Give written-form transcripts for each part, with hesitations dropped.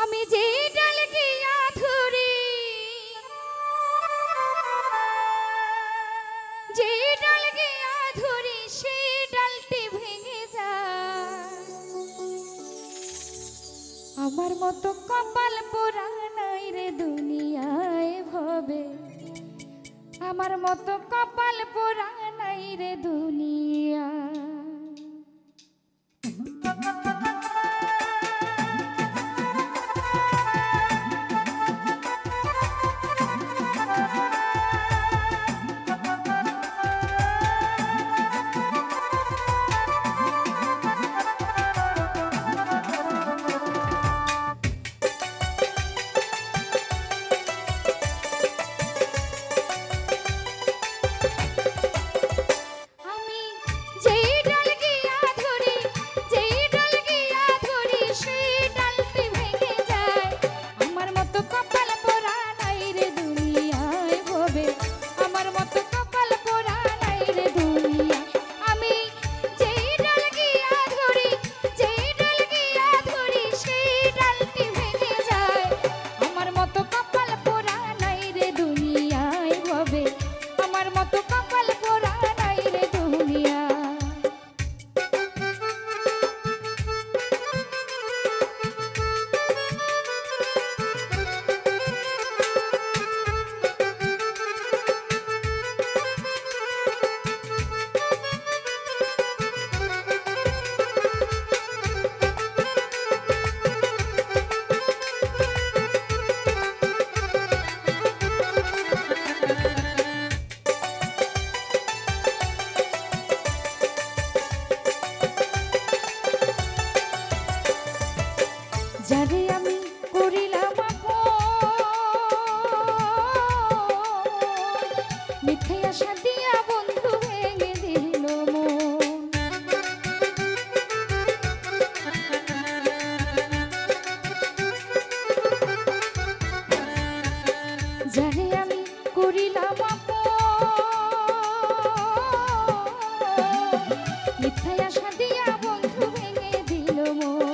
আমি যে ডাল গিয়া ধরি, যে ডাল গিয়া ধরি সেই ডালটি ভেঙে যায়। আমার মতো কপাল পোড়া নাই রে দুনিয়ায় ভবে, আমার মতো কপাল পোড়া নাই রে দুনিয়া। যারে আমি করিলাম মিথ্যে আশা দিয়া বন্ধু ভেঙে দিল মন। যারে আমি করিলাম মিথ্যে আশা দিয়া বন্ধু ভেঙে দিল মন।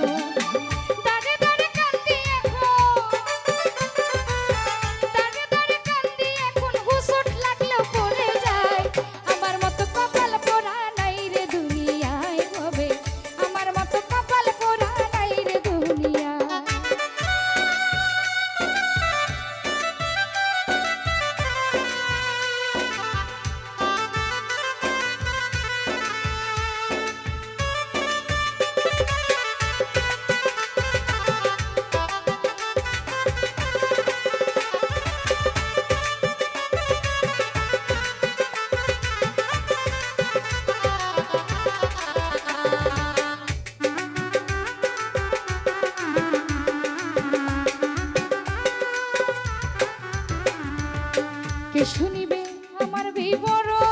কে শুনিবে আমার বিবরণ,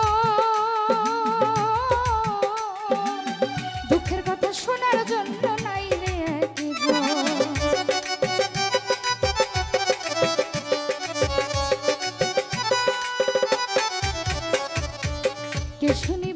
দুঃখের কথা শোনার জন্য নাই রে একজন। কে শুনি